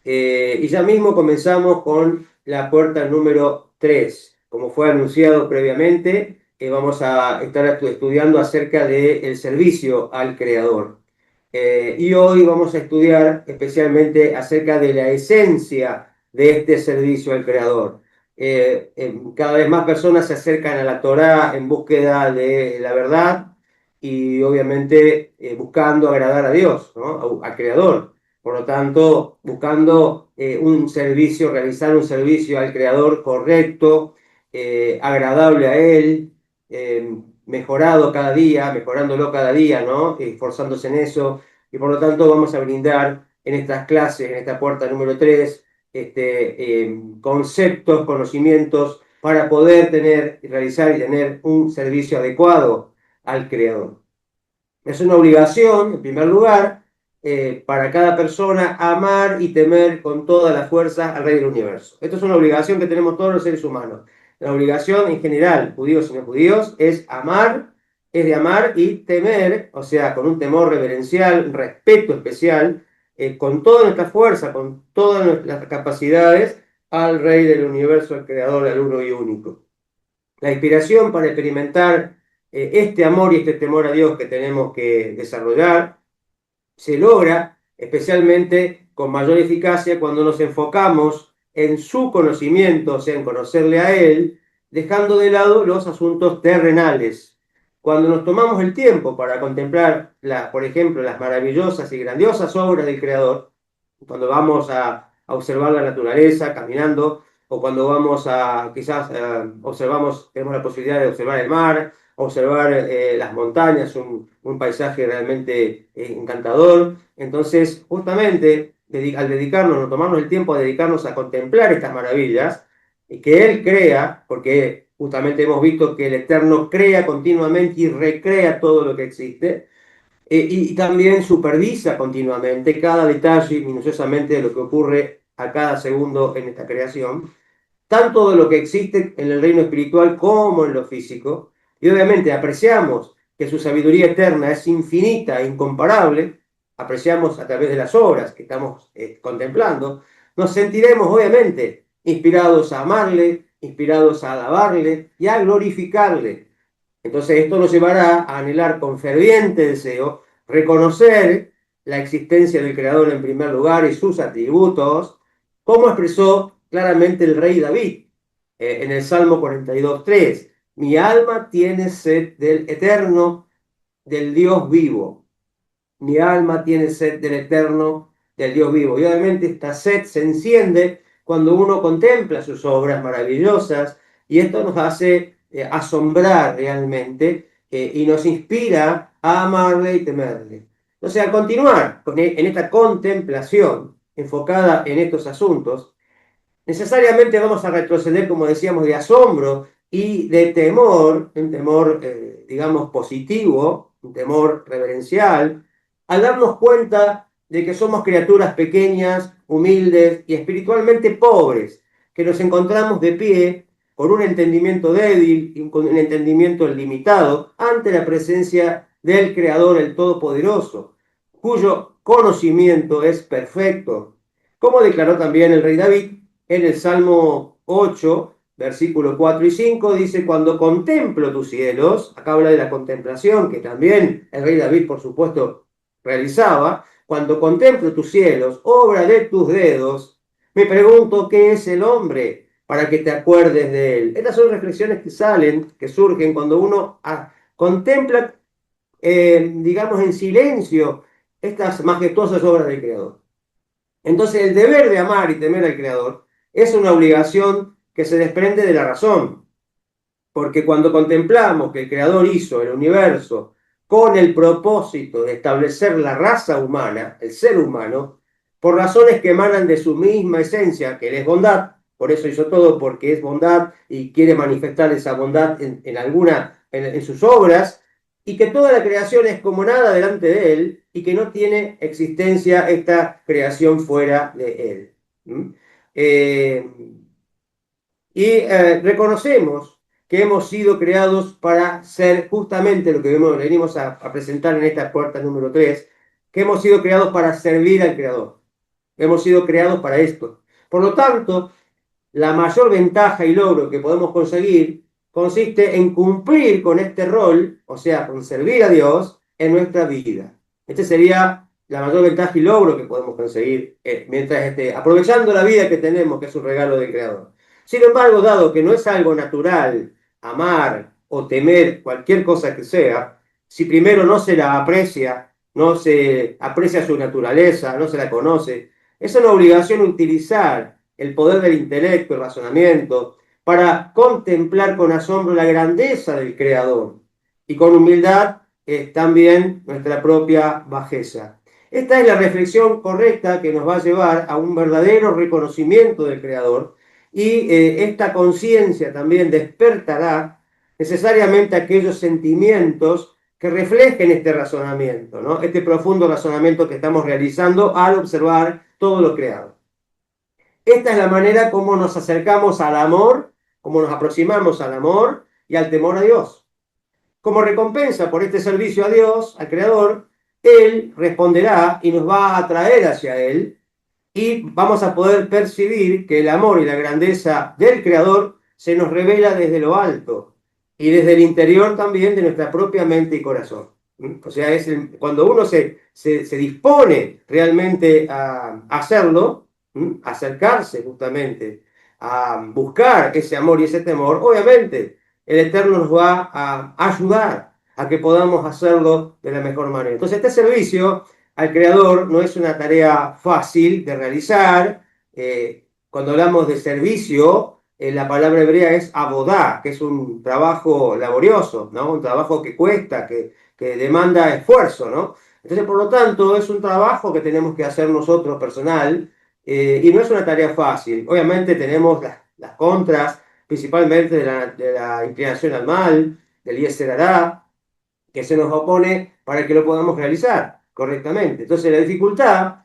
Y ya mismo comenzamos con la puerta número 3. Como fue anunciado previamente, vamos a estar estudiando acerca del servicio al Creador. Y hoy vamos a estudiar especialmente acerca de la esencia de este servicio al Creador. Cada vez más personas se acercan a la Torá en búsqueda de la verdad y obviamente buscando agradar a Dios, ¿no? Al Creador. Por lo tanto, buscando un servicio, realizar un servicio al Creador correcto, agradable a Él, mejorado cada día, mejorándolo cada día, ¿no? Esforzándose en eso. Y por lo tanto vamos a brindar en estas clases, en esta puerta número 3, conceptos, conocimientos para poder tener, realizar y tener un servicio adecuado al Creador. Es una obligación, en primer lugar, para cada persona amar y temer con toda la fuerza al Rey del Universo. Esto es una obligación que tenemos todos los seres humanos. La obligación en general, judíos y no judíos, es de amar y temer, o sea, con un temor reverencial, un respeto especial, con toda nuestra fuerza, con todas nuestras capacidades, al Rey del Universo, al Creador, al uno y único. La inspiración para experimentar este amor y este temor a Dios que tenemos que desarrollar se logra especialmente con mayor eficacia cuando nos enfocamos en su conocimiento, o sea, en conocerle a Él, dejando de lado los asuntos terrenales. Cuando nos tomamos el tiempo para contemplar, por ejemplo, las maravillosas y grandiosas obras del Creador, cuando vamos a observar la naturaleza caminando, o cuando vamos a, quizás observamos, tenemos la posibilidad de observar el mar, observar las montañas, un paisaje realmente encantador. Entonces, justamente, al dedicarnos, tomarnos el tiempo de dedicarnos a contemplar estas maravillas que Él crea, porque justamente hemos visto que el Eterno crea continuamente y recrea todo lo que existe, y también supervisa continuamente cada detalle minuciosamente de lo que ocurre a cada segundo en esta creación, tanto de lo que existe en el reino espiritual como en lo físico. Y obviamente apreciamos que su sabiduría eterna es infinita e incomparable, apreciamos a través de las obras que estamos contemplando, nos sentiremos obviamente inspirados a amarle, inspirados a alabarle y a glorificarle. Entonces esto nos llevará a anhelar con ferviente deseo reconocer la existencia del Creador en primer lugar y sus atributos, como expresó claramente el rey David en el Salmo 42:3. Mi alma tiene sed del eterno, del Dios vivo. Mi alma tiene sed del eterno, del Dios vivo. Y obviamente esta sed se enciende cuando uno contempla sus obras maravillosas y esto nos hace asombrar realmente y nos inspira a amarle y temerle. Entonces, al continuar en esta contemplación enfocada en estos asuntos, necesariamente vamos a retroceder, como decíamos, de asombro y de temor, un temor, digamos, positivo, un temor reverencial, al darnos cuenta de que somos criaturas pequeñas, humildes y espiritualmente pobres, que nos encontramos de pie con un entendimiento débil y con un entendimiento limitado ante la presencia del Creador, el Todopoderoso, cuyo conocimiento es perfecto, como declaró también el rey David en el Salmo 8, versículos 4 y 5, dice, cuando contemplo tus cielos, acá habla de la contemplación, que también el rey David, por supuesto, realizaba, cuando contemplo tus cielos, obra de tus dedos, me pregunto qué es el hombre para que te acuerdes de él. Estas son reflexiones que salen, que surgen cuando uno contempla, digamos, en silencio estas majestuosas obras del Creador. Entonces, el deber de amar y temer al Creador es una obligación que se desprende de la razón, porque cuando contemplamos que el Creador hizo el universo con el propósito de establecer la raza humana, el ser humano, por razones que emanan de su misma esencia, que Él es bondad, por eso hizo todo, porque es bondad y quiere manifestar esa bondad en sus obras, y que toda la creación es como nada delante de Él, y que no tiene existencia esta creación fuera de Él. ¿Mm? Eh, reconocemos que hemos sido creados para ser justamente lo que venimos a presentar en esta puerta número 3, que hemos sido creados para servir al Creador. Hemos sido creados para esto. Por lo tanto, la mayor ventaja y logro que podemos conseguir consiste en cumplir con este rol, o sea, con servir a Dios en nuestra vida. Este sería la mayor ventaja y logro que podemos conseguir mientras aprovechando la vida que tenemos, que es un regalo del Creador. Sin embargo, dado que no es algo natural amar o temer cualquier cosa que sea, si primero no se la aprecia, no se aprecia su naturaleza, no se la conoce, es una obligación utilizar el poder del intelecto, el razonamiento, para contemplar con asombro la grandeza del Creador y con humildad también nuestra propia bajeza. Esta es la reflexión correcta que nos va a llevar a un verdadero reconocimiento del Creador y esta conciencia también despertará necesariamente aquellos sentimientos que reflejen este razonamiento, ¿no? Este profundo razonamiento que estamos realizando al observar todo lo creado. Esta es la manera como nos acercamos al amor, como nos aproximamos al amor y al temor a Dios. Como recompensa por este servicio a Dios, al Creador, Él responderá y nos va a atraer hacia Él y vamos a poder percibir que el amor y la grandeza del Creador se nos revela desde lo alto y desde el interior también de nuestra propia mente y corazón. O sea, cuando uno se dispone realmente a hacerlo, acercarse justamente a buscar ese amor y ese temor, obviamente el Eterno nos va a ayudar a que podamos hacerlo de la mejor manera. Entonces, este servicio al Creador no es una tarea fácil de realizar. Cuando hablamos de servicio, la palabra hebrea es abodá, que es un trabajo laborioso, ¿no? Un trabajo que cuesta, que demanda esfuerzo, ¿no? Entonces, por lo tanto, es un trabajo que tenemos que hacer nosotros personal y no es una tarea fácil. Obviamente tenemos las contras, principalmente de la inclinación al mal, del Yetzer Hará, que se nos opone para que lo podamos realizar correctamente. Entonces la dificultad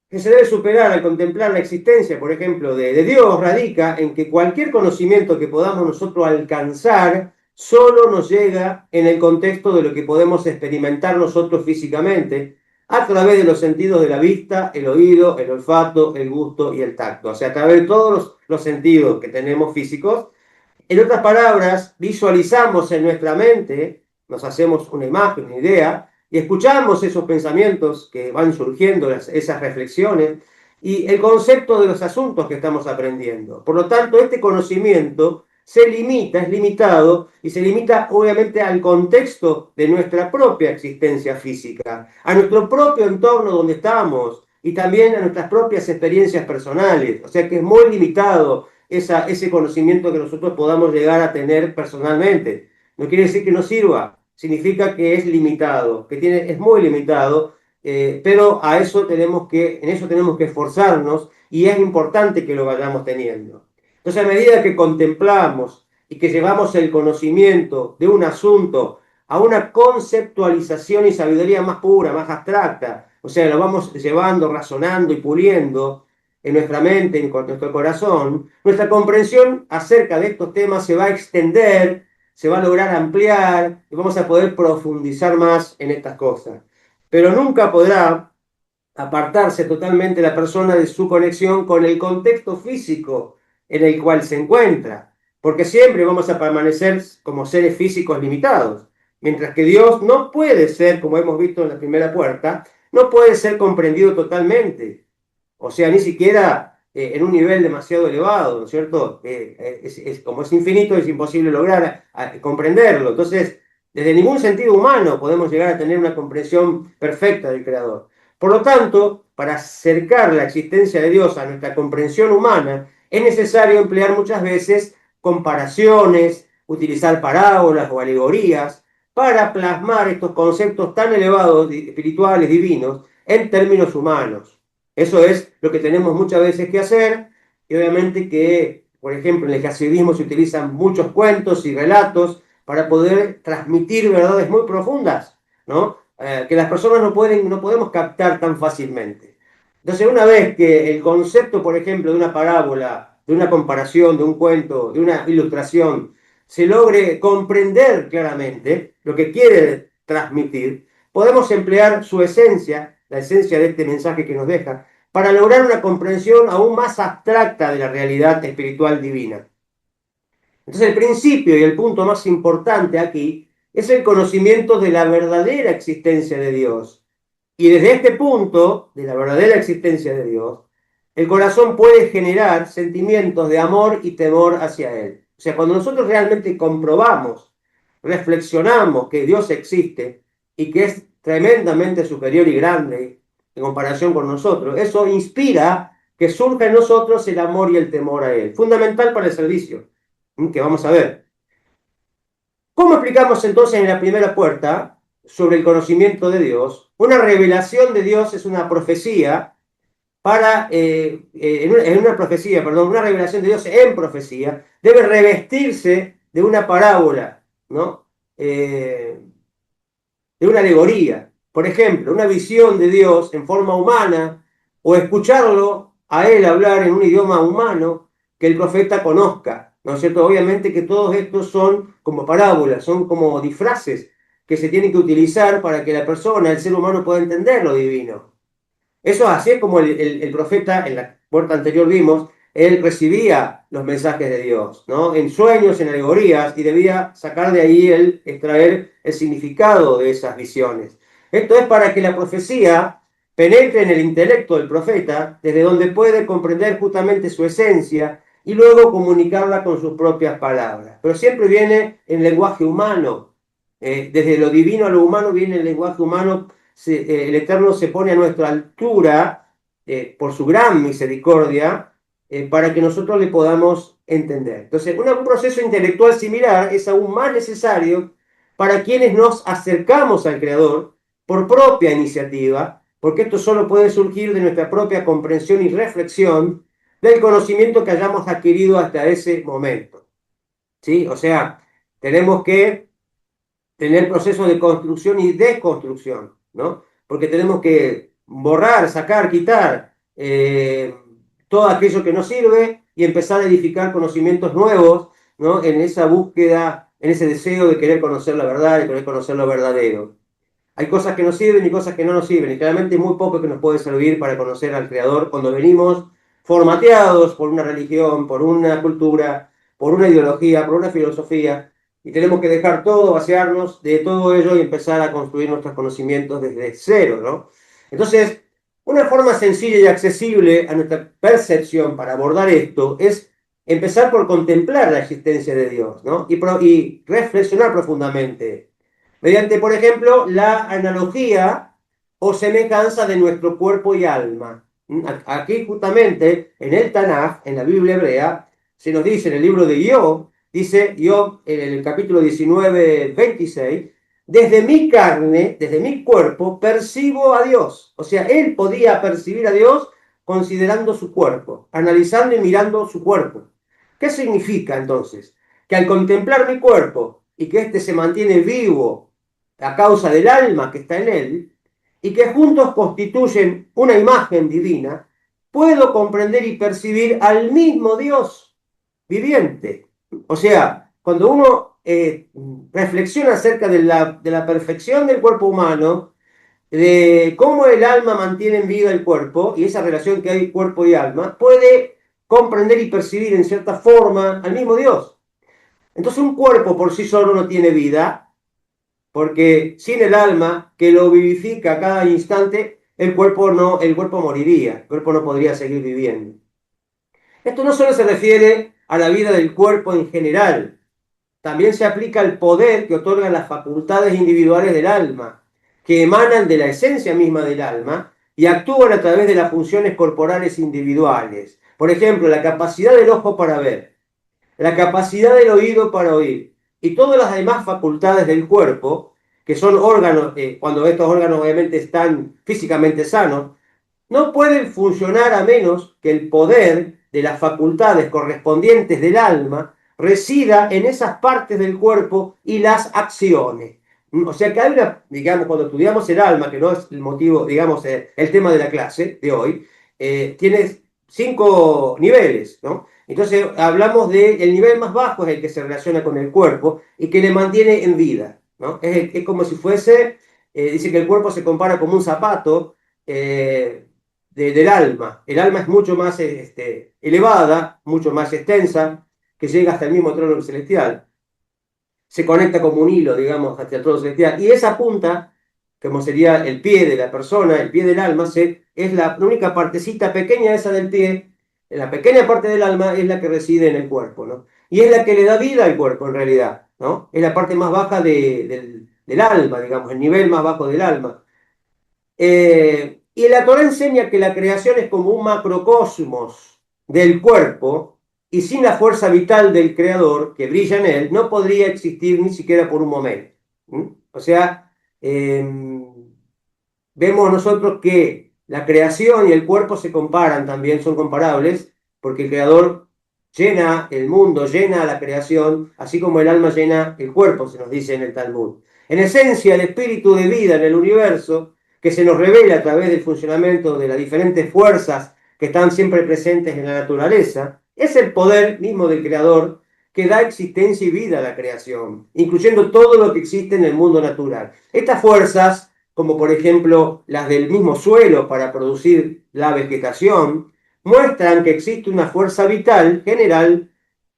que se debe superar al contemplar la existencia, por ejemplo, de Dios, radica en que cualquier conocimiento que podamos nosotros alcanzar solo nos llega en el contexto de lo que podemos experimentar nosotros físicamente a través de los sentidos de la vista, el oído, el olfato, el gusto y el tacto. O sea, a través de todos los sentidos que tenemos físicos. En otras palabras, visualizamos en nuestra mente, nos hacemos una imagen, una idea, y escuchamos esos pensamientos que van surgiendo, esas reflexiones, y el concepto de los asuntos que estamos aprendiendo. Por lo tanto, este conocimiento se limita, es limitado, y se limita obviamente al contexto de nuestra propia existencia física, a nuestro propio entorno donde estamos, y también a nuestras propias experiencias personales. O sea que es muy limitado ese conocimiento que nosotros podamos llegar a tener personalmente. No quiere decir que no sirva, significa que es limitado, es muy limitado, pero en eso tenemos que esforzarnos y es importante que lo vayamos teniendo. Entonces, a medida que contemplamos y que llevamos el conocimiento de un asunto a una conceptualización y sabiduría más pura, más abstracta, o sea, lo vamos llevando, razonando y puliendo, en nuestra mente, en nuestro corazón, nuestra comprensión acerca de estos temas se va a extender, se va a lograr ampliar y vamos a poder profundizar más en estas cosas. Pero nunca podrá apartarse totalmente la persona de su conexión con el contexto físico en el cual se encuentra, porque siempre vamos a permanecer como seres físicos limitados, mientras que Dios no puede ser, como hemos visto en la primera puerta, no puede ser comprendido totalmente. O sea, ni siquiera en un nivel demasiado elevado, ¿no es cierto? Como es infinito, es imposible lograr comprenderlo. Entonces, desde ningún sentido humano podemos llegar a tener una comprensión perfecta del Creador. Por lo tanto, para acercar la existencia de Dios a nuestra comprensión humana, es necesario emplear muchas veces comparaciones, utilizar parábolas o alegorías para plasmar estos conceptos tan elevados, espirituales, divinos, en términos humanos. Eso es lo que tenemos muchas veces que hacer, y obviamente que, por ejemplo, en el hasidismo se utilizan muchos cuentos y relatos para poder transmitir verdades muy profundas, ¿no? Que las personas no podemos captar tan fácilmente. Entonces, una vez que el concepto, por ejemplo, de una parábola, de una comparación, de un cuento, de una ilustración, se logre comprender claramente lo que quiere transmitir, podemos emplear su esencia, la esencia de este mensaje que nos deja, para lograr una comprensión aún más abstracta de la realidad espiritual divina. Entonces el principio y el punto más importante aquí es el conocimiento de la verdadera existencia de Dios. Y desde este punto, de la verdadera existencia de Dios, el corazón puede generar sentimientos de amor y temor hacia Él. O sea, cuando nosotros realmente comprobamos, reflexionamos que Dios existe y que es tremendamente superior y grande en comparación con nosotros, eso inspira que surja en nosotros el amor y el temor a Él. Fundamental para el servicio, que vamos a ver. ¿Cómo explicamos entonces en la primera puerta sobre el conocimiento de Dios? Una revelación de Dios es una profecía en una profecía, perdón, una revelación de Dios en profecía debe revestirse de una parábola, ¿no? De una alegoría. Por ejemplo, una visión de Dios en forma humana o escucharlo a Él hablar en un idioma humano que el profeta conozca, ¿no es cierto? Obviamente que todos estos son como parábolas, son como disfraces que se tienen que utilizar para que la persona, el ser humano, pueda entender lo divino. Eso es así como el profeta, en la puerta anterior vimos, él recibía los mensajes de Dios, ¿no? En sueños, en alegorías, y debía sacar de ahí, extraer el significado de esas visiones. Esto es para que la profecía penetre en el intelecto del profeta, desde donde puede comprender justamente su esencia y luego comunicarla con sus propias palabras. Pero siempre viene en lenguaje humano. Desde lo divino a lo humano viene el lenguaje humano. El Eterno se pone a nuestra altura por su gran misericordia para que nosotros le podamos entender. Entonces, un proceso intelectual similar es aún más necesario para quienes nos acercamos al Creador por propia iniciativa, porque esto solo puede surgir de nuestra propia comprensión y reflexión del conocimiento que hayamos adquirido hasta ese momento. ¿Sí? O sea, tenemos que tener procesos de construcción y desconstrucción, ¿no? Porque tenemos que borrar, sacar, quitar todo aquello que no sirve y empezar a edificar conocimientos nuevos, ¿no? En esa búsqueda, en ese deseo de querer conocer la verdad, de querer conocer lo verdadero. Hay cosas que nos sirven y cosas que no nos sirven, y claramente muy poco que nos puede servir para conocer al Creador cuando venimos formateados por una religión, por una cultura, por una ideología, por una filosofía, y tenemos que dejar todo, vaciarnos de todo ello y empezar a construir nuestros conocimientos desde cero, ¿no? Entonces, una forma sencilla y accesible a nuestra percepción para abordar esto es empezar por contemplar la existencia de Dios, ¿no? Y reflexionar profundamente mediante, por ejemplo, la analogía o semejanza de nuestro cuerpo y alma. Aquí justamente en el Tanaj, en la Biblia hebrea, se nos dice en el libro de Job, dice Job en el capítulo 19, 26, desde mi carne, desde mi cuerpo, percibo a Dios. O sea, él podía percibir a Dios considerando su cuerpo, analizando y mirando su cuerpo. ¿Qué significa entonces? Que al contemplar mi cuerpo y que éste se mantiene vivo a causa del alma que está en él, y que juntos constituyen una imagen divina, puedo comprender y percibir al mismo Dios viviente. O sea, cuando uno reflexiona acerca de la perfección del cuerpo humano, de cómo el alma mantiene en vida el cuerpo, y esa relación que hay cuerpo y alma, puede comprender y percibir en cierta forma al mismo Dios. Entonces un cuerpo por sí solo no tiene vida, porque sin el alma que lo vivifica a cada instante, el cuerpo moriría, el cuerpo no podría seguir viviendo. Esto no solo se refiere a la vida del cuerpo en general, también se aplica al poder que otorgan las facultades individuales del alma, que emanan de la esencia misma del alma y actúan a través de las funciones corporales individuales. Por ejemplo, la capacidad del ojo para ver, la capacidad del oído para oír y todas las demás facultades del cuerpo, que son órganos, cuando estos órganos obviamente están físicamente sanos, no pueden funcionar a menos que el poder de las facultades correspondientes del alma resida en esas partes del cuerpo y las acciones. O sea que hay una, digamos, cuando estudiamos el alma, que no es el motivo, digamos, el tema de la clase de hoy, tienes 5 niveles, ¿no? Entonces hablamos del nivel más bajo, es el que se relaciona con el cuerpo y que le mantiene en vida, ¿no? Es como si fuese, dice que el cuerpo se compara como un zapato, del alma. El alma es mucho más elevada, mucho más extensa, que llega hasta el mismo trono celestial. Se conecta como un hilo, digamos, hacia el trono celestial. Y esa punta, como sería el pie de la persona, el pie del alma, es la única partecita pequeña esa del pie, la pequeña parte del alma es la que reside en el cuerpo, ¿no? Y es la que le da vida al cuerpo, en realidad, ¿no? Es la parte más baja del alma, digamos, el nivel más bajo del alma. Y la Torah enseña que la creación es como un macrocosmos del cuerpo y sin la fuerza vital del creador que brilla en él, no podría existir ni siquiera por un momento. ¿Mm? O sea, vemos nosotros que la creación y el cuerpo se comparan también, son comparables, porque el creador llena el mundo, llena la creación, así como el alma llena el cuerpo, se nos dice en el Talmud. En esencia, el espíritu de vida en el universo, que se nos revela a través del funcionamiento de las diferentes fuerzas que están siempre presentes en la naturaleza, es el poder mismo del creador que da existencia y vida a la creación, incluyendo todo lo que existe en el mundo natural. Estas fuerzas, como por ejemplo las del mismo suelo para producir la vegetación, muestran que existe una fuerza vital general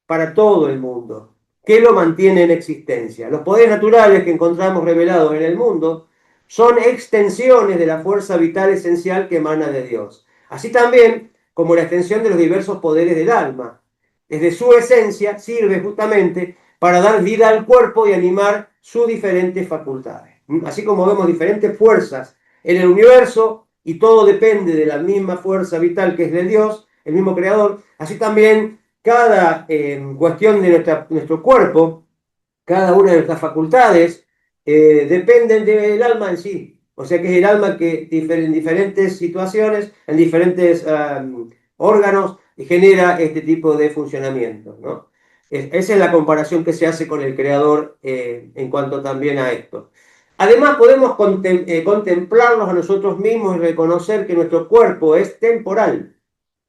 para todo el mundo, que lo mantiene en existencia. Los poderes naturales que encontramos revelados en el mundo son extensiones de la fuerza vital esencial que emana de Dios, así también como la extensión de los diversos poderes del alma. Desde su esencia sirve justamente para dar vida al cuerpo y animar sus diferentes facultades. Así como vemos diferentes fuerzas en el universo y todo depende de la misma fuerza vital que es de Dios, el mismo creador, así también cada cuestión de nuestro cuerpo, cada una de nuestras facultades, dependen del alma en sí. O sea que es el alma que en diferentes situaciones, en diferentes órganos, genera este tipo de funcionamiento, ¿no? Esa es la comparación que se hace con el creador en cuanto también a esto. Además, podemos contemplarnos a nosotros mismos y reconocer que nuestro cuerpo es temporal,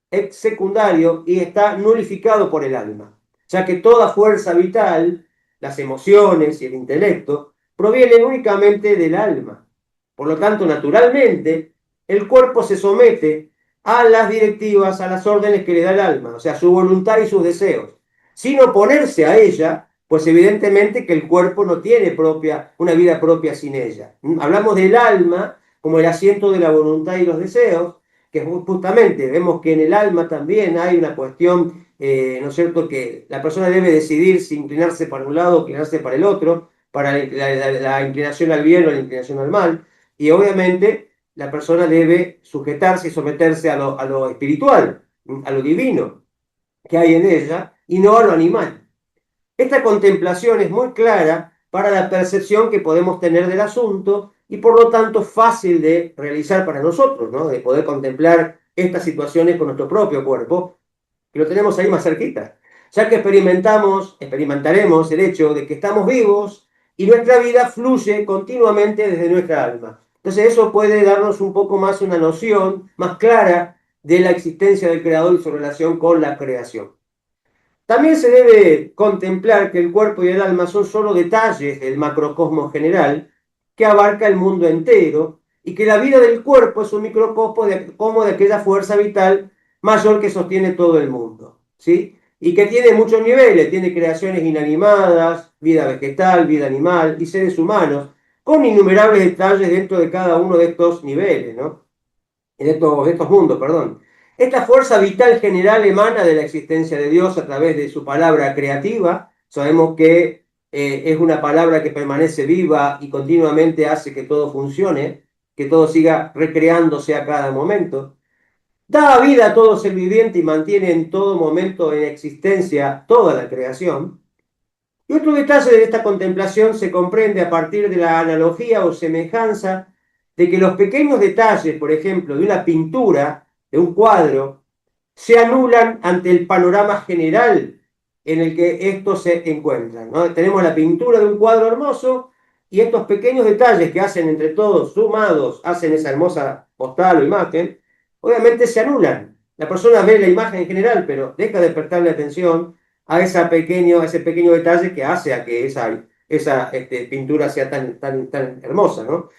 es secundario y está nulificado por el alma, ya que toda fuerza vital, las emociones y el intelecto, provienen únicamente del alma. Por lo tanto, naturalmente, el cuerpo se somete a las directivas, a las órdenes que le da el alma, o sea, su voluntad y sus deseos. Sin oponerse a ella, pues evidentemente que el cuerpo no tiene una vida propia sin ella. Hablamos del alma como el asiento de la voluntad y los deseos, que justamente vemos que en el alma también hay una cuestión, ¿no es cierto?, que la persona debe decidir si inclinarse para un lado o inclinarse para el otro, para la inclinación al bien o la inclinación al mal, y obviamente la persona debe sujetarse y someterse a lo espiritual, a lo divino que hay en ella, y no a lo animal. Esta contemplación es muy clara para la percepción que podemos tener del asunto y por lo tanto fácil de realizar para nosotros, ¿no? De poder contemplar estas situaciones con nuestro propio cuerpo, que lo tenemos ahí más cerquita, ya que experimentaremos el hecho de que estamos vivos y nuestra vida fluye continuamente desde nuestra alma. Entonces eso puede darnos un poco más una noción más clara de la existencia del Creador y su relación con la creación. También se debe contemplar que el cuerpo y el alma son solo detalles del macrocosmos general que abarca el mundo entero y que la vida del cuerpo es un microcosmo como de aquella fuerza vital mayor que sostiene todo el mundo, ¿sí? Y que tiene muchos niveles, tiene creaciones inanimadas, vida vegetal, vida animal y seres humanos, con innumerables detalles dentro de cada uno de estos niveles, ¿no? De estos mundos, perdón. Esta fuerza vital general emana de la existencia de Dios a través de su palabra creativa. Sabemos que es una palabra que permanece viva y continuamente hace que todo funcione, que todo siga recreándose a cada momento. Da vida a todo ser viviente y mantiene en todo momento en existencia toda la creación. Y otro detalle de esta contemplación se comprende a partir de la analogía o semejanza de que los pequeños detalles, por ejemplo, de una pintura, de un cuadro, se anulan ante el panorama general en el que estos se encuentran, ¿no? Tenemos la pintura de un cuadro hermoso y estos pequeños detalles que hacen entre todos, sumados, hacen esa hermosa postal o imagen, obviamente se anulan. La persona ve la imagen en general, pero deja de prestarle atención a ese pequeño detalle que hace a que esa pintura sea tan hermosa, ¿no?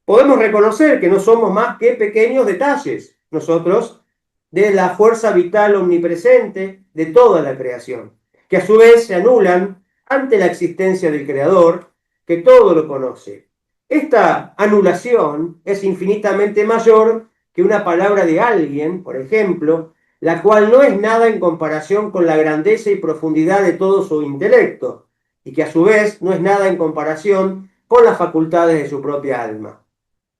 Podemos reconocer que no somos más que pequeños detalles nosotros de la fuerza vital omnipresente de toda la creación, que a su vez se anulan ante la existencia del Creador, que todo lo conoce. Esta anulación es infinitamente mayor que una palabra de alguien, por ejemplo, la cual no es nada en comparación con la grandeza y profundidad de todo su intelecto, y que a su vez no es nada en comparación con las facultades de su propia alma.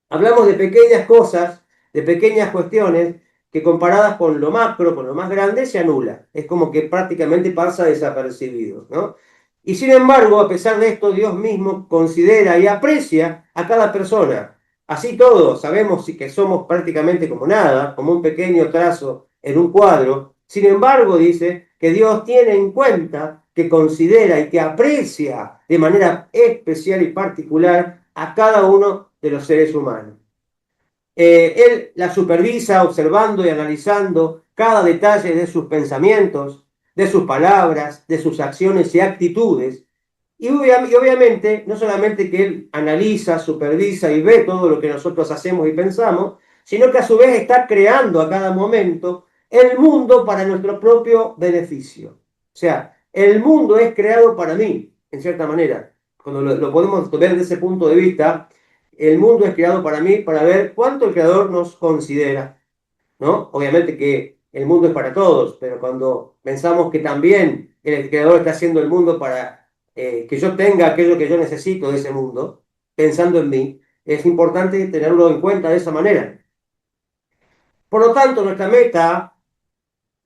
Hablamos de pequeñas cosas, de pequeñas cuestiones, que comparadas con lo macro, con lo más grande, se anula. Es como que prácticamente pasa desapercibido, ¿no? Y sin embargo, a pesar de esto, Dios mismo considera y aprecia a cada persona. Así todos sabemos que somos prácticamente como nada, como un pequeño trazo en un cuadro. Sin embargo, dice que Dios tiene en cuenta, que considera y que aprecia de manera especial y particular a cada uno de los seres humanos. Él la supervisa observando y analizando cada detalle de sus pensamientos, de sus palabras, de sus acciones y actitudes. Y obviamente, no solamente que él analiza, supervisa y ve todo lo que nosotros hacemos y pensamos, sino que a su vez está creando a cada momento el mundo para nuestro propio beneficio. O sea, el mundo es creado para mí, en cierta manera. Cuando lo podemos ver desde ese punto de vista, el mundo es creado para mí, para ver cuánto el Creador nos considera, ¿no? Obviamente que el mundo es para todos, pero cuando pensamos que también el Creador está haciendo el mundo para que yo tenga aquello que yo necesito de ese mundo, pensando en mí, es importante tenerlo en cuenta de esa manera. Por lo tanto, nuestra meta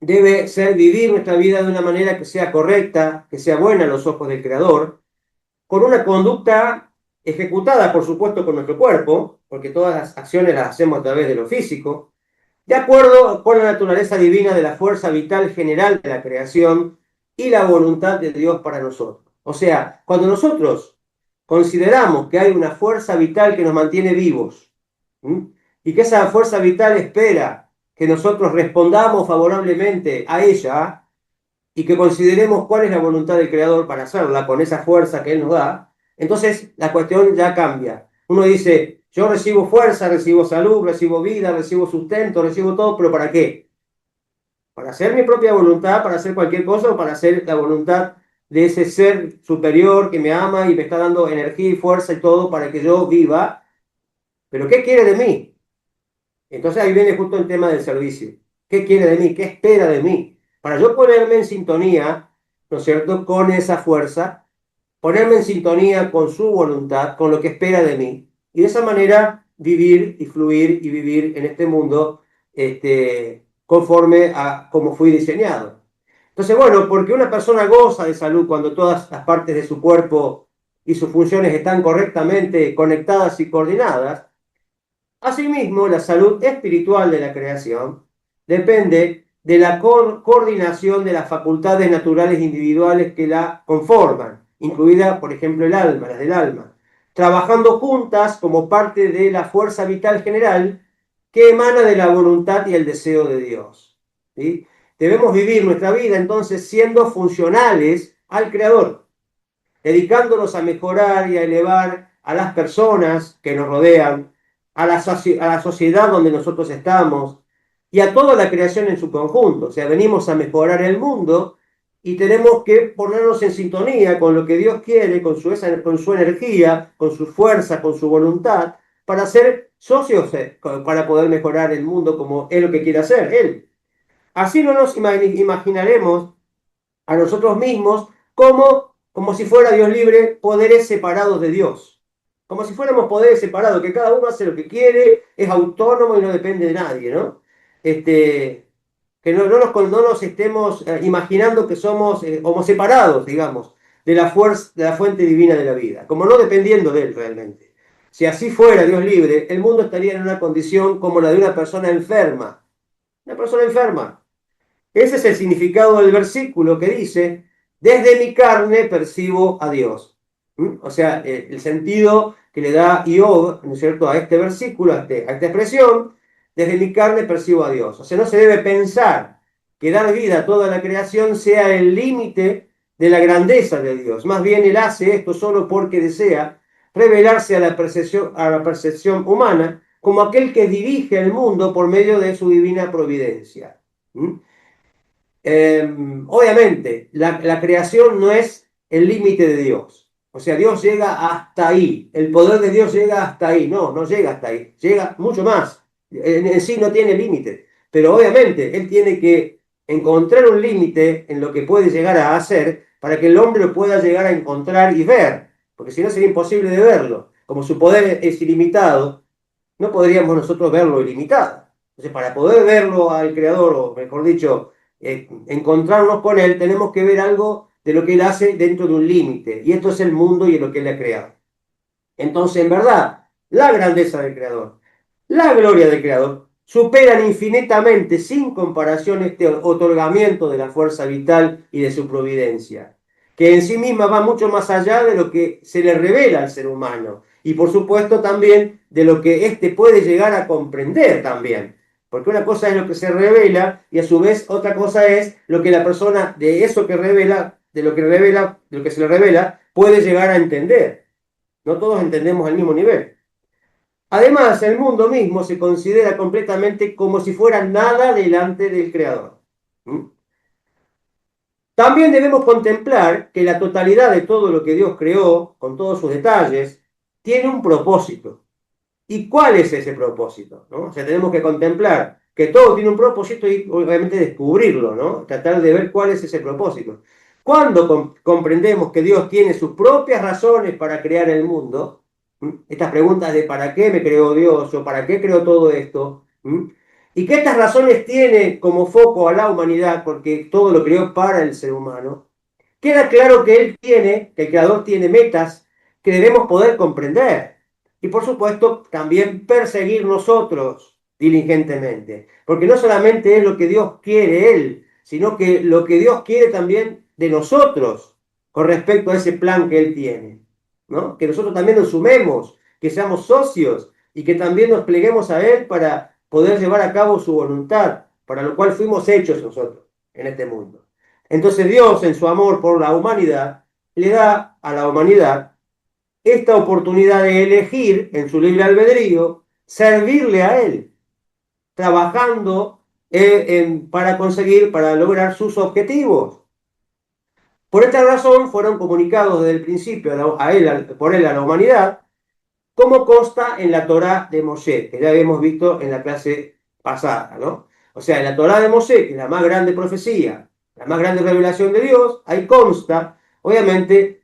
debe ser vivir nuestra vida de una manera que sea correcta, que sea buena a los ojos del Creador, con una conducta ejecutada, por supuesto, con nuestro cuerpo, porque todas las acciones las hacemos a través de lo físico, de acuerdo con la naturaleza divina de la fuerza vital general de la creación y la voluntad de Dios para nosotros. O sea, cuando nosotros consideramos que hay una fuerza vital que nos mantiene vivos, ¿m? Y que esa fuerza vital espera que nosotros respondamos favorablemente a ella, y que consideremos cuál es la voluntad del Creador para hacerla con esa fuerza que Él nos da, entonces la cuestión ya cambia. Uno dice, yo recibo fuerza, recibo salud, recibo vida, recibo sustento, recibo todo, pero ¿para qué? ¿Para hacer mi propia voluntad, para hacer cualquier cosa o para hacer la voluntad de ese ser superior que me ama y me está dando energía y fuerza y todo para que yo viva? ¿Pero qué quiere de mí? Entonces ahí viene justo el tema del servicio. ¿Qué quiere de mí? ¿Qué espera de mí? Para yo ponerme en sintonía, ¿no es cierto?, con esa fuerza, ponerme en sintonía con su voluntad, con lo que espera de mí, y de esa manera vivir y fluir y vivir en este mundo conforme a como fui diseñado. Entonces, bueno, porque una persona goza de salud cuando todas las partes de su cuerpo y sus funciones están correctamente conectadas y coordinadas. Asimismo, la salud espiritual de la creación depende de la coordinación de las facultades naturales individuales que la conforman, incluida, por ejemplo, el alma, las del alma, trabajando juntas como parte de la fuerza vital general que emana de la voluntad y el deseo de Dios. ¿Sí? Debemos vivir nuestra vida entonces siendo funcionales al Creador, dedicándonos a mejorar y a elevar a las personas que nos rodean, a la sociedad donde nosotros estamos y a toda la creación en su conjunto. O sea, venimos a mejorar el mundo y tenemos que ponernos en sintonía con lo que Dios quiere, con su energía, con su fuerza, con su voluntad, para ser socios, para poder mejorar el mundo como es lo que quiere hacer Él. Así no nos imaginaremos a nosotros mismos como si fuera Dios libre, poderes separados de Dios. Como si fuéramos poderes separados, que cada uno hace lo que quiere, es autónomo y no depende de nadie, ¿no? Que no nos estemos imaginando que somos como separados, digamos, de la fuerza, de la fuente divina de la vida, como no dependiendo de Él realmente. Si así fuera Dios libre, el mundo estaría en una condición como la de una persona enferma. Una persona enferma. Ese es el significado del versículo que dice, desde mi carne percibo a Dios. O sea, el sentido que le da Job, ¿no es cierto?, a este versículo, a esta expresión, desde mi carne percibo a Dios. O sea, no se debe pensar que dar vida a toda la creación sea el límite de la grandeza de Dios. Más bien, Él hace esto solo porque desea revelarse a la percepción humana como aquel que dirige el mundo por medio de su divina providencia. ¿Mm? Obviamente, la creación no es el límite de Dios. O sea, Dios llega hasta ahí. El poder de Dios llega hasta ahí. No, no llega hasta ahí. Llega mucho más. En sí no tiene límite. Pero obviamente, Él tiene que encontrar un límite en lo que puede llegar a hacer para que el hombre lo pueda llegar a encontrar y ver. Porque si no sería imposible de verlo. Como su poder es ilimitado, no podríamos nosotros verlo ilimitado. Entonces, para poder verlo al Creador, o mejor dicho, encontrarnos con Él, tenemos que ver algo de lo que Él hace dentro de un límite. Y esto es el mundo y lo que Él ha creado. Entonces, en verdad, la grandeza del Creador, la gloria del Creador, superan infinitamente, sin comparación, este otorgamiento de la fuerza vital y de su providencia, que en sí misma va mucho más allá de lo que se le revela al ser humano, y por supuesto también de lo que éste puede llegar a comprender también. Porque una cosa es lo que se revela y a su vez otra cosa es lo que la persona de eso que revela, de lo que se le revela, puede llegar a entender. No todos entendemos al mismo nivel. Además, el mundo mismo se considera completamente como si fuera nada delante del Creador. ¿Mm? También debemos contemplar que la totalidad de todo lo que Dios creó, con todos sus detalles, tiene un propósito. ¿Y cuál es ese propósito? ¿No? O sea, tenemos que contemplar que todo tiene un propósito y obviamente descubrirlo, ¿no? Tratar de ver cuál es ese propósito. Cuando comprendemos que Dios tiene sus propias razones para crear el mundo, estas preguntas de ¿para qué me creó Dios? ¿O para qué creó todo esto? Y que estas razones tiene como foco a la humanidad, porque todo lo creó para el ser humano, queda claro que que el Creador tiene metas que debemos poder comprender. Y por supuesto, también perseguir nosotros diligentemente. Porque no solamente es lo que Dios quiere Él, sino que lo que Dios quiere también de nosotros con respecto a ese plan que Él tiene. ¿No? Que nosotros también nos sumemos, que seamos socios y que también nos pleguemos a Él para poder llevar a cabo su voluntad, para lo cual fuimos hechos nosotros en este mundo. Entonces Dios, en su amor por la humanidad, le da a la humanidad esta oportunidad de elegir en su libre albedrío, servirle a Él, trabajando para lograr sus objetivos. Por esta razón fueron comunicados desde el principio por Él a la humanidad, como consta en la Torá de Moshe, que ya habíamos visto en la clase pasada, ¿no? O sea, en la Torá de Moshe, que es la más grande profecía, la más grande revelación de Dios, ahí consta, obviamente,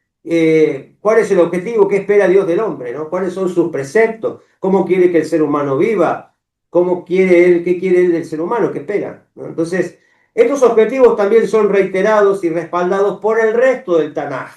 cuál es el objetivo, qué espera Dios del hombre, ¿no? Cuáles son sus preceptos, cómo quiere que el ser humano viva, cómo quiere él, qué quiere él del ser humano, qué espera, ¿no? Entonces, estos objetivos también son reiterados y respaldados por el resto del Tanaj.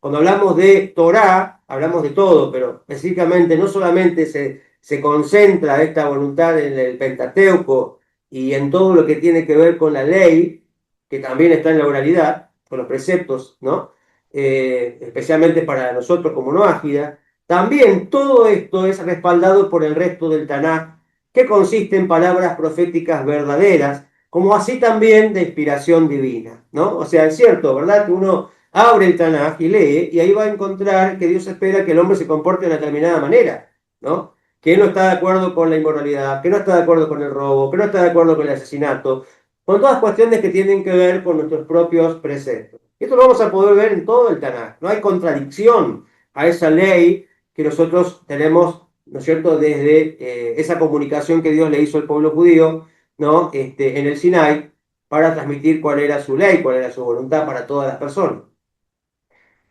Cuando hablamos de Torá, hablamos de todo, pero específicamente no solamente se concentra esta voluntad en el Pentateuco y en todo lo que tiene que ver con la ley, que también está en la oralidad, con los preceptos, ¿no? Especialmente para nosotros como noágida, también todo esto es respaldado por el resto del Tanaj, que consiste en palabras proféticas verdaderas, como así también de inspiración divina, ¿no? O sea, es cierto, ¿verdad? Que uno abre el Tanaj y lee, y ahí va a encontrar que Dios espera que el hombre se comporte de una determinada manera, ¿no? Que no está de acuerdo con la inmoralidad, que no está de acuerdo con el robo, que no está de acuerdo con el asesinato, con todas cuestiones que tienen que ver con nuestros propios preceptos. Y esto lo vamos a poder ver en todo el Tanaj. No hay contradicción a esa ley que nosotros tenemos, ¿no es cierto?, desde esa comunicación que Dios le hizo al pueblo judío, ¿no? En el Sinai, para transmitir cuál era su ley, cuál era su voluntad para todas las personas.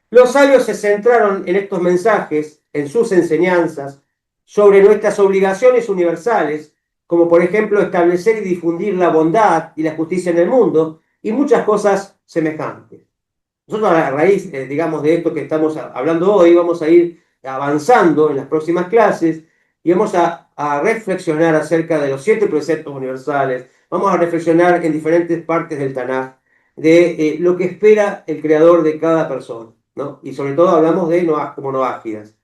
Los sabios se centraron en estos mensajes, en sus enseñanzas, sobre nuestras obligaciones universales, como por ejemplo establecer y difundir la bondad y la justicia en el mundo, y muchas cosas semejantes. Nosotros a raíz, digamos, de esto que estamos hablando hoy, vamos a ir avanzando en las próximas clases y vamos a reflexionar acerca de los 7 preceptos universales, vamos a reflexionar en diferentes partes del Tanaj de lo que espera el creador de cada persona, ¿no? Y sobre todo hablamos de como noágidas.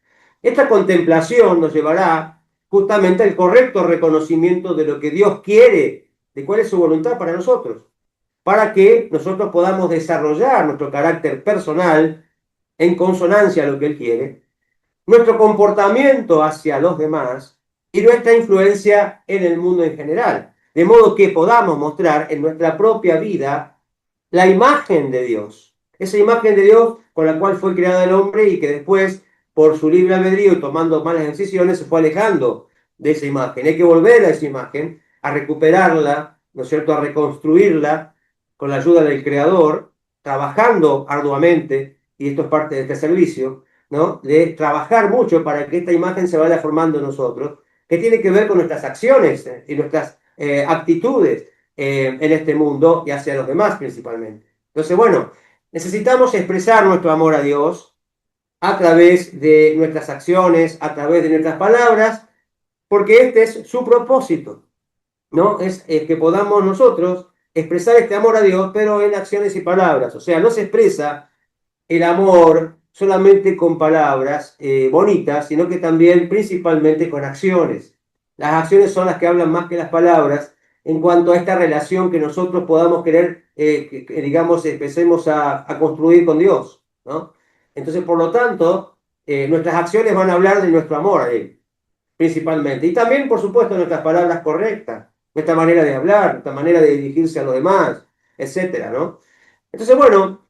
Esta contemplación nos llevará justamente al correcto reconocimiento de lo que Dios quiere, de cuál es su voluntad para nosotros, para que nosotros podamos desarrollar nuestro carácter personal en consonancia a lo que Él quiere, nuestro comportamiento hacia los demás y nuestra influencia en el mundo en general. De modo que podamos mostrar en nuestra propia vida la imagen de Dios. Esa imagen de Dios con la cual fue creado el hombre y que después, por su libre albedrío y tomando malas decisiones, se fue alejando de esa imagen. Hay que volver a esa imagen, a recuperarla, ¿no es cierto?, a reconstruirla con la ayuda del Creador, trabajando arduamente, y esto es parte de este servicio, ¿no?, de trabajar mucho para que esta imagen se vaya formando en nosotros, que tiene que ver con nuestras acciones y nuestras actitudes en este mundo y hacia los demás principalmente. Entonces, bueno, necesitamos expresar nuestro amor a Dios a través de nuestras acciones, a través de nuestras palabras, porque este es su propósito, ¿no? Es que podamos nosotros expresar este amor a Dios, pero en acciones y palabras. O sea, no se expresa el amor solamente con palabras bonitas, sino que también principalmente con acciones. Las acciones son las que hablan más que las palabras en cuanto a esta relación que nosotros podamos querer, digamos, empecemos a construir con Dios, ¿no? Entonces, por lo tanto, nuestras acciones van a hablar de nuestro amor a Él, principalmente. Y también, por supuesto, nuestras palabras correctas, nuestra manera de hablar, nuestra manera de dirigirse a los demás, etcétera, ¿no? Entonces, bueno,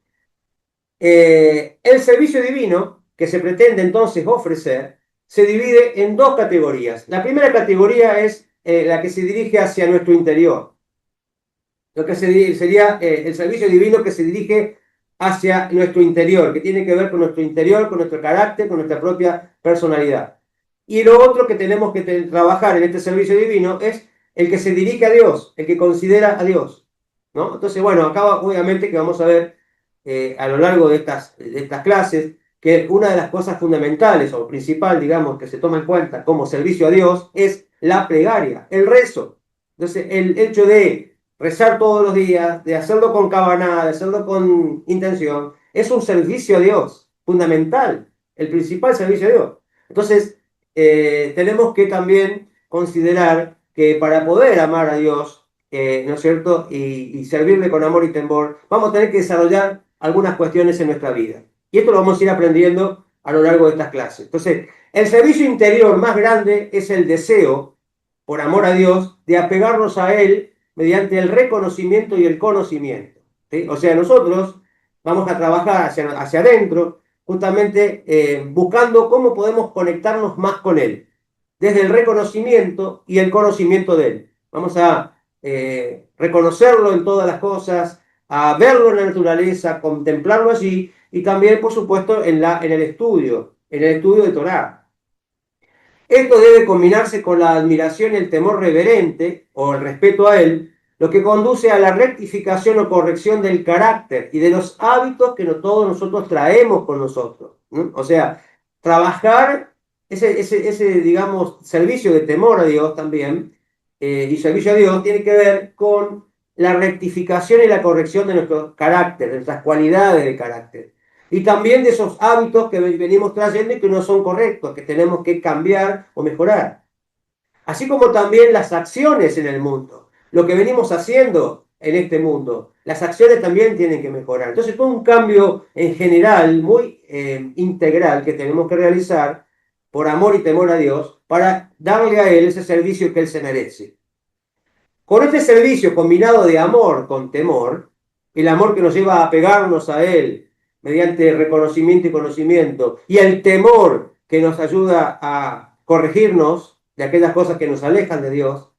el servicio divino que se pretende entonces ofrecer se divide en dos categorías. La primera categoría es la que se dirige hacia nuestro interior. Lo que sería el servicio divino que se dirige hacia nuestro interior, que tiene que ver con nuestro interior, con nuestro carácter, con nuestra propia personalidad. Y lo otro que tenemos que trabajar en este servicio divino es el que se dirige a Dios, el que considera a Dios, ¿no? Entonces, bueno, acá obviamente que vamos a ver a lo largo de estas clases que una de las cosas fundamentales o principal, digamos, que se toma en cuenta como servicio a Dios es la plegaria, el rezo. Entonces, el hecho de rezar todos los días, de hacerlo con cabana, de hacerlo con intención, es un servicio a Dios, fundamental, el principal servicio a Dios. Entonces, tenemos que también considerar que para poder amar a Dios, ¿no es cierto?, y servirle con amor y temor, vamos a tener que desarrollar algunas cuestiones en nuestra vida. Y esto lo vamos a ir aprendiendo a lo largo de estas clases. Entonces, el servicio interior más grande es el deseo, por amor a Dios, de apegarnos a Él mediante el reconocimiento y el conocimiento, ¿sí? O sea, nosotros vamos a trabajar hacia adentro, justamente buscando cómo podemos conectarnos más con Él, desde el reconocimiento y el conocimiento de Él. Vamos a reconocerlo en todas las cosas, a verlo en la naturaleza, a contemplarlo allí, y también, por supuesto, en el estudio de Torá. Esto debe combinarse con la admiración y el temor reverente, o el respeto a Él, lo que conduce a la rectificación o corrección del carácter y de los hábitos que todos nosotros traemos con nosotros, ¿no? O sea, trabajar ese, digamos, servicio de temor a Dios también, y servicio a Dios, tiene que ver con la rectificación y la corrección de nuestro carácter, de nuestras cualidades de carácter. Y también de esos hábitos que venimos trayendo y que no son correctos, que tenemos que cambiar o mejorar. Así como también las acciones en el mundo, lo que venimos haciendo en este mundo, las acciones también tienen que mejorar. Entonces, todo un cambio en general, muy integral, que tenemos que realizar por amor y temor a Dios, para darle a Él ese servicio que Él se merece. Con este servicio combinado de amor con temor, el amor que nos lleva a pegarnos a Él mediante reconocimiento y conocimiento, y el temor que nos ayuda a corregirnos de aquellas cosas que nos alejan de Dios,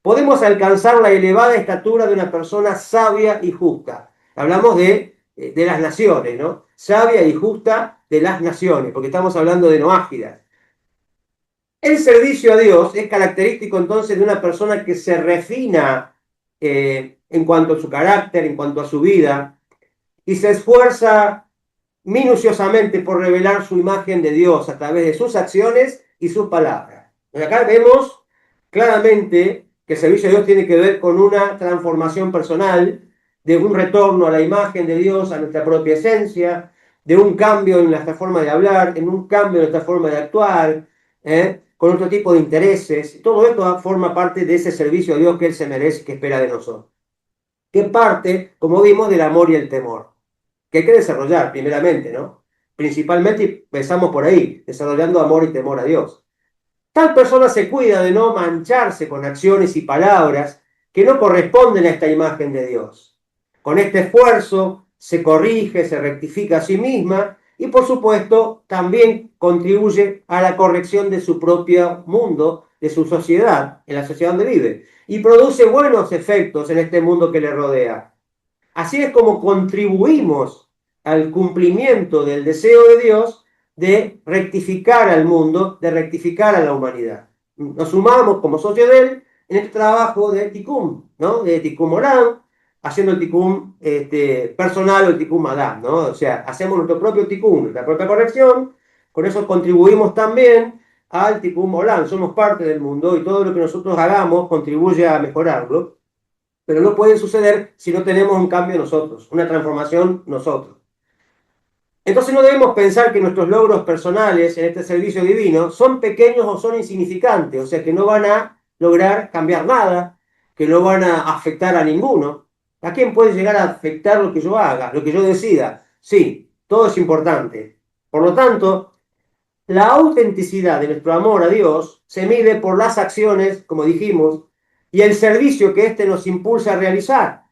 podemos alcanzar la elevada estatura de una persona sabia y justa. Hablamos de las naciones, ¿no? Sabia y justa de las naciones, porque estamos hablando de noágidas. El servicio a Dios es característico entonces de una persona que se refina en cuanto a su carácter, en cuanto a su vida, y se esfuerza minuciosamente por revelar su imagen de Dios a través de sus acciones y sus palabras. Y acá vemos claramente que el servicio a Dios tiene que ver con una transformación personal, de un retorno a la imagen de Dios, a nuestra propia esencia, de un cambio en nuestra forma de hablar, en un cambio en nuestra forma de actuar, con otro tipo de intereses. Todo esto forma parte de ese servicio a Dios que Él se merece y que espera de nosotros. Que parte, como vimos, del amor y el temor, que hay que desarrollar primeramente, ¿no? Principalmente empezamos por ahí, desarrollando amor y temor a Dios. Tal persona se cuida de no mancharse con acciones y palabras que no corresponden a esta imagen de Dios. Con este esfuerzo se corrige, se rectifica a sí misma y por supuesto también contribuye a la corrección de su propio mundo, de su sociedad, en la sociedad donde vive, y produce buenos efectos en este mundo que le rodea. Así es como contribuimos al cumplimiento del deseo de Dios de rectificar al mundo, de rectificar a la humanidad. Nos sumamos como socios de él en este trabajo de Tikkun, ¿no? De Tikkun Olam, haciendo el Tikkun personal o el Tikkun Madam, ¿no? O sea, hacemos nuestro propio Tikkun, nuestra propia corrección, con eso contribuimos también al Tikkun Olam, somos parte del mundo y todo lo que nosotros hagamos contribuye a mejorarlo, pero no puede suceder si no tenemos un cambio nosotros, una transformación nosotros. Entonces no debemos pensar que nuestros logros personales en este servicio divino son pequeños o son insignificantes, o sea que no van a lograr cambiar nada, que no van a afectar a ninguno. ¿A quién puede llegar a afectar lo que yo haga, lo que yo decida? Sí, todo es importante. Por lo tanto, la autenticidad de nuestro amor a Dios se mide por las acciones, como dijimos, y el servicio que éste nos impulsa a realizar.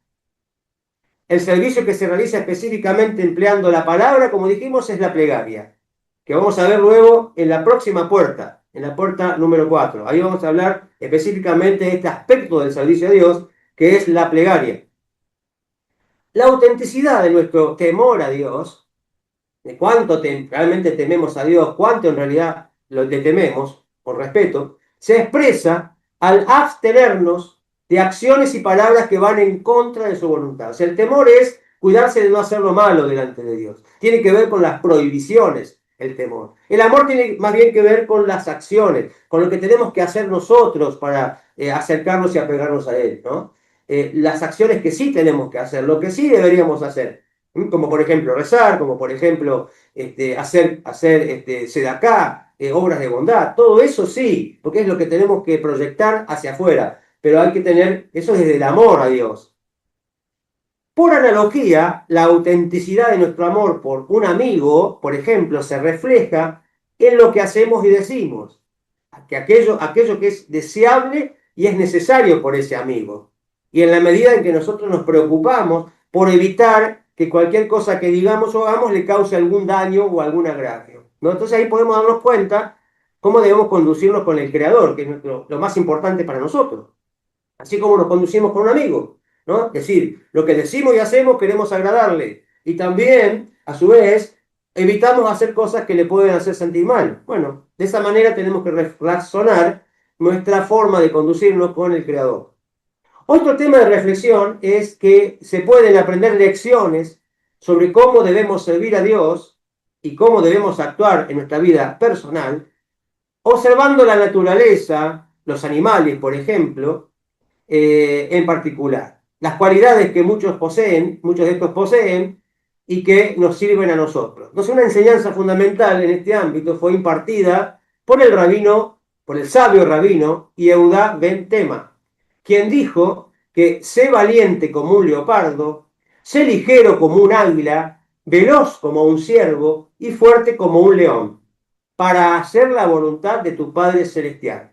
El servicio que se realiza específicamente empleando la palabra, como dijimos, es la plegaria, que vamos a ver luego en la próxima puerta, en la puerta número 4. Ahí vamos a hablar específicamente de este aspecto del servicio a Dios, que es la plegaria. La autenticidad de nuestro temor a Dios, de cuánto realmente tememos a Dios, cuánto en realidad lo tememos, por respeto, se expresa al abstenernos de acciones y palabras que van en contra de su voluntad. O sea, el temor es cuidarse de no hacer lo malo delante de Dios. Tiene que ver con las prohibiciones, el temor. El amor tiene más bien que ver con las acciones, con lo que tenemos que hacer nosotros para acercarnos y apegarnos a Él, ¿no? Las acciones que sí tenemos que hacer, lo que sí deberíamos hacer, como por ejemplo rezar, como por ejemplo hacer sedacá, obras de bondad, todo eso sí, porque es lo que tenemos que proyectar hacia afuera, pero hay que tener eso desde el amor a Dios. Por analogía, la autenticidad de nuestro amor por un amigo, por ejemplo, se refleja en lo que hacemos y decimos, que aquello que es deseable y es necesario por ese amigo. Y en la medida en que nosotros nos preocupamos por evitar que cualquier cosa que digamos o hagamos le cause algún daño o algún agravio, ¿no? Entonces ahí podemos darnos cuenta cómo debemos conducirnos con el Creador, que es lo más importante para nosotros, así como nos conducimos con un amigo, ¿no? Es decir, lo que decimos y hacemos queremos agradarle, y también, a su vez, evitamos hacer cosas que le pueden hacer sentir mal. Bueno, de esa manera tenemos que razonar nuestra forma de conducirnos con el Creador. Otro tema de reflexión es que se pueden aprender lecciones sobre cómo debemos servir a Dios y cómo debemos actuar en nuestra vida personal, observando la naturaleza, los animales, por ejemplo, en particular. Las cualidades que muchos de estos poseen y que nos sirven a nosotros. Entonces, una enseñanza fundamental en este ámbito fue impartida por el sabio rabino Yehuda ben Tema, quien dijo que sé valiente como un leopardo, sé ligero como un águila, veloz como un ciervo y fuerte como un león, para hacer la voluntad de tu Padre Celestial.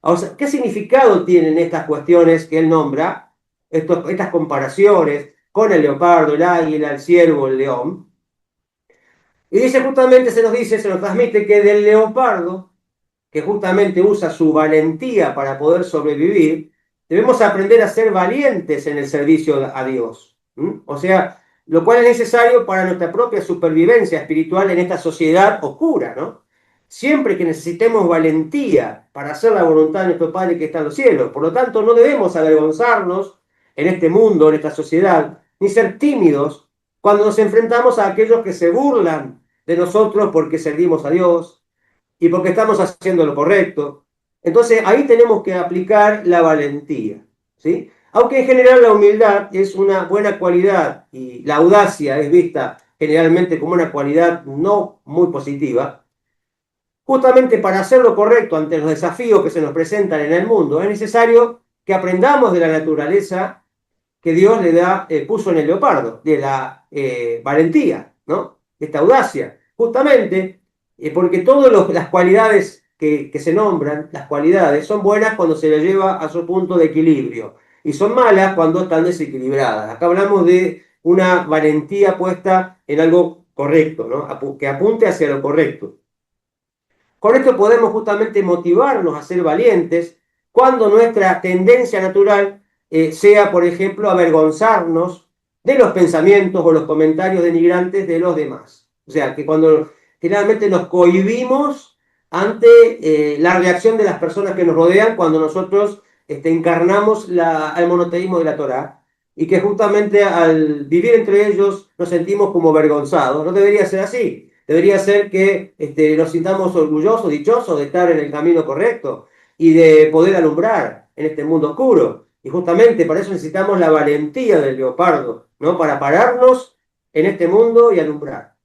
O sea, ¿qué significado tienen estas cuestiones que él nombra, estas comparaciones con el leopardo, el águila, el ciervo, el león? Y dice justamente, se nos transmite que del leopardo, que justamente usa su valentía para poder sobrevivir, debemos aprender a ser valientes en el servicio a Dios. O sea, lo cual es necesario para nuestra propia supervivencia espiritual en esta sociedad oscura, ¿no? Siempre que necesitemos valentía para hacer la voluntad de nuestro Padre que está en los cielos. Por lo tanto, no debemos avergonzarnos en este mundo, en esta sociedad, ni ser tímidos cuando nos enfrentamos a aquellos que se burlan de nosotros porque servimos a Dios y porque estamos haciendo lo correcto. Entonces ahí tenemos que aplicar la valentía, ¿sí? Aunque en general la humildad es una buena cualidad y la audacia es vista generalmente como una cualidad no muy positiva, justamente para hacer lo correcto ante los desafíos que se nos presentan en el mundo, es necesario que aprendamos de la naturaleza que Dios puso en el leopardo, de la valentía, ¿no? De esta audacia, justamente porque todas las cualidades que se nombran, las cualidades, son buenas cuando se las lleva a su punto de equilibrio y son malas cuando están desequilibradas. Acá hablamos de una valentía puesta en algo correcto, ¿no? Que apunte hacia lo correcto. Con esto podemos justamente motivarnos a ser valientes cuando nuestra tendencia natural sea, por ejemplo, avergonzarnos de los pensamientos o los comentarios denigrantes de los demás. O sea, que cuando generalmente nos cohibimos ante la reacción de las personas que nos rodean cuando nosotros encarnamos el monoteísmo de la Torá, y que justamente al vivir entre ellos nos sentimos como avergonzados. No debería ser así. Debería ser que nos sintamos orgullosos, dichosos de estar en el camino correcto y de poder alumbrar en este mundo oscuro. Y justamente para eso necesitamos la valentía del leopardo, ¿no? Para pararnos en este mundo y alumbrar.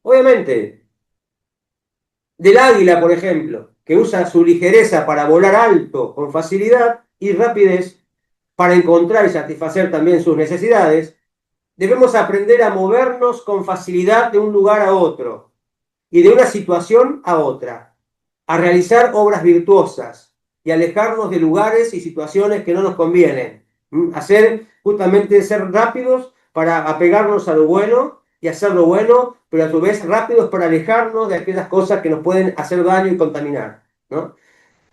Obviamente, del águila, por ejemplo, que usa su ligereza para volar alto con facilidad y rapidez para encontrar y satisfacer también sus necesidades, debemos aprender a movernos con facilidad de un lugar a otro y de una situación a otra, a realizar obras virtuosas y alejarnos de lugares y situaciones que no nos convienen. Hacer justamente ser rápidos para apegarnos a lo bueno y hacer lo bueno, pero a su vez rápidos para alejarnos de aquellas cosas que nos pueden hacer daño y contaminar, ¿no?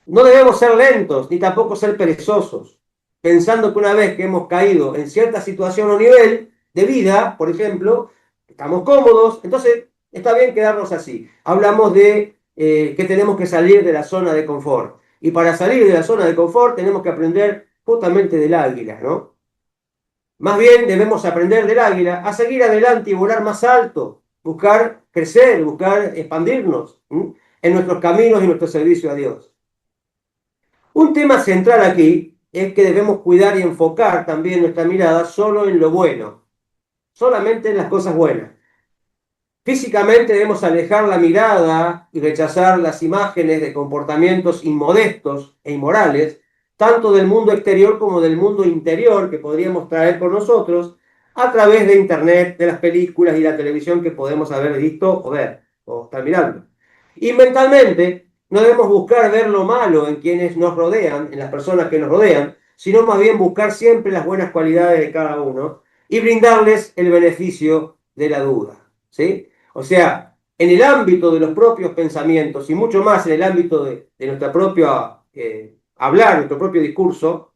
No debemos ser lentos ni tampoco ser perezosos, pensando que una vez que hemos caído en cierta situación o nivel de vida, por ejemplo, estamos cómodos, entonces está bien quedarnos así. Hablamos de que tenemos que salir de la zona de confort. Y para salir de la zona de confort tenemos que aprender justamente del águila, ¿no? Más bien debemos aprender del águila a seguir adelante y volar más alto, buscar crecer, buscar expandirnos en nuestros caminos y nuestro servicio a Dios. Un tema central aquí es que debemos cuidar y enfocar también nuestra mirada solo en lo bueno, solamente en las cosas buenas. Físicamente debemos alejar la mirada y rechazar las imágenes de comportamientos inmodestos e inmorales, tanto del mundo exterior como del mundo interior que podríamos traer con nosotros a través de Internet, de las películas y la televisión que podemos haber visto o ver o estar mirando. Y mentalmente no debemos buscar ver lo malo en quienes nos rodean, en las personas que nos rodean, sino más bien buscar siempre las buenas cualidades de cada uno y brindarles el beneficio de la duda, ¿sí? O sea, en el ámbito de los propios pensamientos y mucho más en el ámbito de nuestra propia hablar, nuestro propio discurso,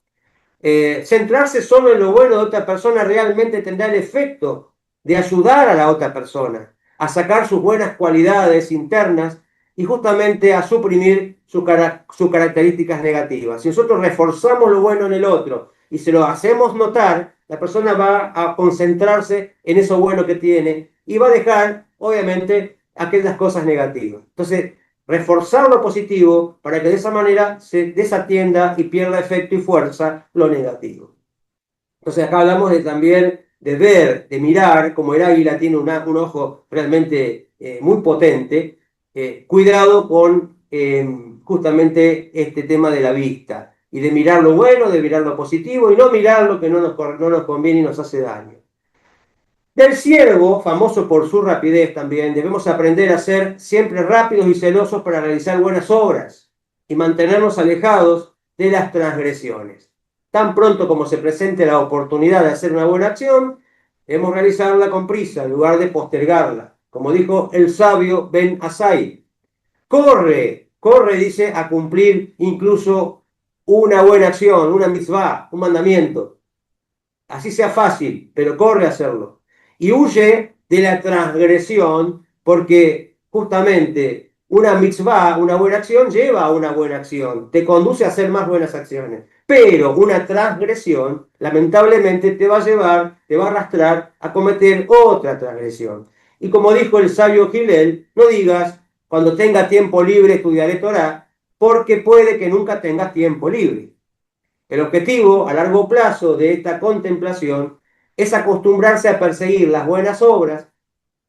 centrarse solo en lo bueno de otra persona realmente tendrá el efecto de ayudar a la otra persona a sacar sus buenas cualidades internas y justamente a suprimir sus características negativas. Si nosotros reforzamos lo bueno en el otro y se lo hacemos notar, la persona va a concentrarse en eso bueno que tiene y va a dejar, obviamente, aquellas cosas negativas. Entonces, reforzar lo positivo para que de esa manera se desatienda y pierda efecto y fuerza lo negativo. Entonces acá hablamos también de ver, de mirar, como el águila tiene un ojo realmente muy potente, cuidado con justamente este tema de la vista y de mirar lo bueno, de mirar lo positivo y no mirar lo que no nos conviene y nos hace daño. Del ciervo, famoso por su rapidez también, debemos aprender a ser siempre rápidos y celosos para realizar buenas obras y mantenernos alejados de las transgresiones. Tan pronto como se presente la oportunidad de hacer una buena acción, debemos realizarla con prisa en lugar de postergarla. Como dijo el sabio Ben Asai, corre, corre, dice, a cumplir incluso una buena acción, una mitzvah, un mandamiento. Así sea fácil, pero corre a hacerlo. Y huye de la transgresión, porque justamente una mitzvah, una buena acción, lleva a una buena acción, te conduce a hacer más buenas acciones. Pero una transgresión, lamentablemente, te va a llevar, te va a arrastrar a cometer otra transgresión. Y como dijo el sabio Gilel, no digas, cuando tenga tiempo libre estudiaré Torah, porque puede que nunca tengas tiempo libre. El objetivo a largo plazo de esta contemplación es acostumbrarse a perseguir las buenas obras,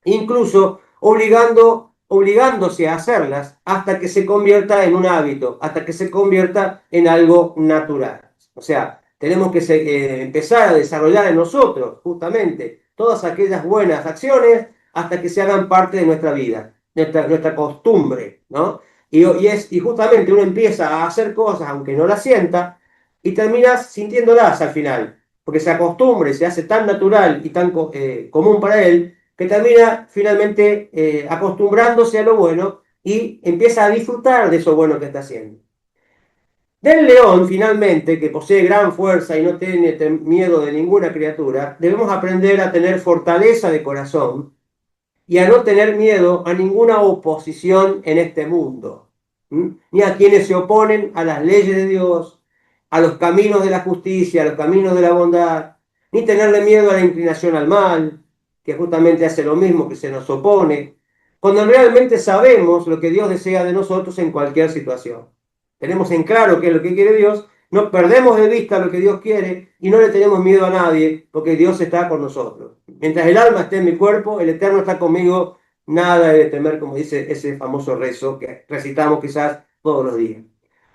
incluso obligándose a hacerlas hasta que se convierta en un hábito, hasta que se convierta en algo natural. O sea, tenemos que empezar a desarrollar en nosotros justamente todas aquellas buenas acciones hasta que se hagan parte de nuestra vida. nuestra costumbre, ¿no? Y justamente uno empieza a hacer cosas aunque no las sienta y terminas sintiéndolas al final, porque se acostumbra y se hace tan natural y tan común para él que termina finalmente acostumbrándose a lo bueno y empieza a disfrutar de eso bueno que está haciendo. Del león, finalmente, que posee gran fuerza y no tiene miedo de ninguna criatura, debemos aprender a tener fortaleza de corazón y a no tener miedo a ninguna oposición en este mundo, ni a quienes se oponen a las leyes de Dios, a los caminos de la justicia, a los caminos de la bondad, ni tenerle miedo a la inclinación al mal, que justamente hace lo mismo que se nos opone, cuando realmente sabemos lo que Dios desea de nosotros en cualquier situación. Tenemos en claro qué es lo que quiere Dios, no perdemos de vista lo que Dios quiere y no le tenemos miedo a nadie porque Dios está con nosotros. Mientras el alma esté en mi cuerpo, el Eterno está conmigo, nada he de temer, como dice ese famoso rezo que recitamos quizás todos los días.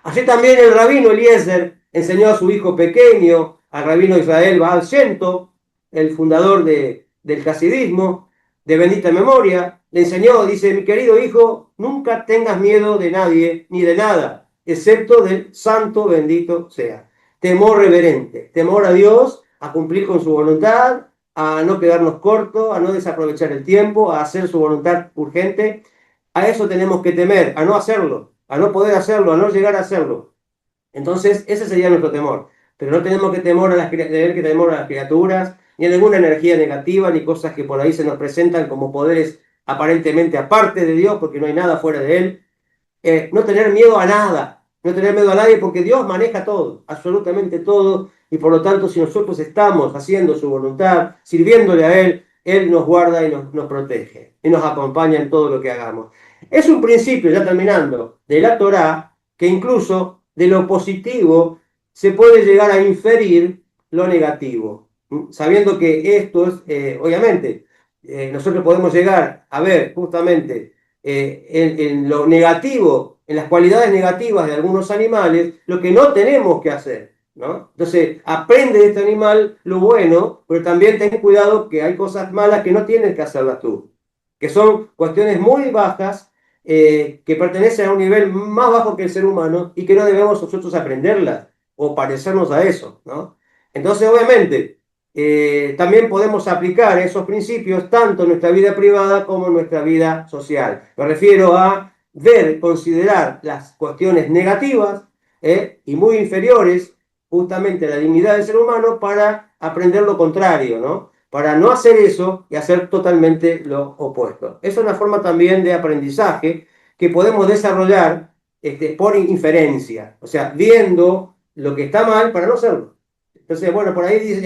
Así también el rabino Eliezer enseñó a su hijo pequeño, al rabino Israel Baal Shem Tov, el fundador del hasidismo, de bendita memoria, le enseñó, dice, mi querido hijo, nunca tengas miedo de nadie ni de nada, excepto del santo bendito sea. Temor reverente, temor a Dios, a cumplir con su voluntad, a no quedarnos cortos, a no desaprovechar el tiempo, a hacer su voluntad urgente. A eso tenemos que temer, a no hacerlo, a no poder hacerlo, a no llegar a hacerlo. Entonces, ese sería nuestro temor. Pero no tenemos que tener que temor a las criaturas, ni a ninguna energía negativa, ni cosas que por ahí se nos presentan como poderes aparentemente aparte de Dios, porque no hay nada fuera de Él. No tener miedo a nada, no tener miedo a nadie, porque Dios maneja todo, absolutamente todo, y por lo tanto, si nosotros estamos haciendo su voluntad, sirviéndole a Él, Él nos guarda y nos protege, y nos acompaña en todo lo que hagamos. Es un principio, ya terminando, de la Torá, que incluso de lo positivo se puede llegar a inferir lo negativo, sabiendo que esto es, obviamente, nosotros podemos llegar a ver justamente en lo negativo, en las cualidades negativas de algunos animales, lo que no tenemos que hacer, ¿no? Entonces, aprende de este animal lo bueno, pero también ten cuidado que hay cosas malas que no tienes que hacerlas tú, que son cuestiones muy bajas, que pertenecen a un nivel más bajo que el ser humano y que no debemos nosotros aprenderlas o parecernos a eso, ¿no? Entonces, obviamente, también podemos aplicar esos principios tanto en nuestra vida privada como en nuestra vida social. Me refiero a ver, considerar las cuestiones negativas y muy inferiores justamente a la dignidad del ser humano para aprender lo contrario, ¿no? Para no hacer eso y hacer totalmente lo opuesto. Es una forma también de aprendizaje que podemos desarrollar por inferencia, o sea, viendo lo que está mal para no hacerlo. Entonces, bueno, por ahí,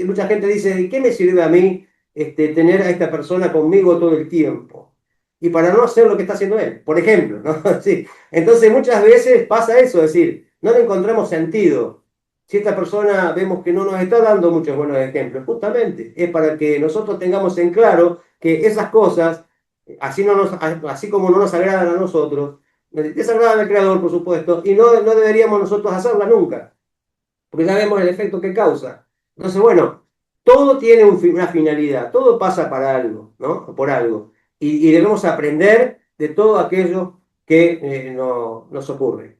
mucha gente dice, ¿y qué me sirve a mí tener a esta persona conmigo todo el tiempo? Y para no hacer lo que está haciendo él, por ejemplo, ¿no? Sí. Entonces, muchas veces pasa eso, es decir, no le encontramos sentido. Si esta persona vemos que no nos está dando muchos buenos ejemplos, justamente es para que nosotros tengamos en claro que esas cosas, así como no nos agradan a nosotros, desagradan al Creador, por supuesto, y no deberíamos nosotros hacerlas nunca porque sabemos el efecto que causa. Entonces, bueno, todo tiene una finalidad, todo pasa para algo, ¿no? Por algo. Y debemos aprender de todo aquello que nos ocurre.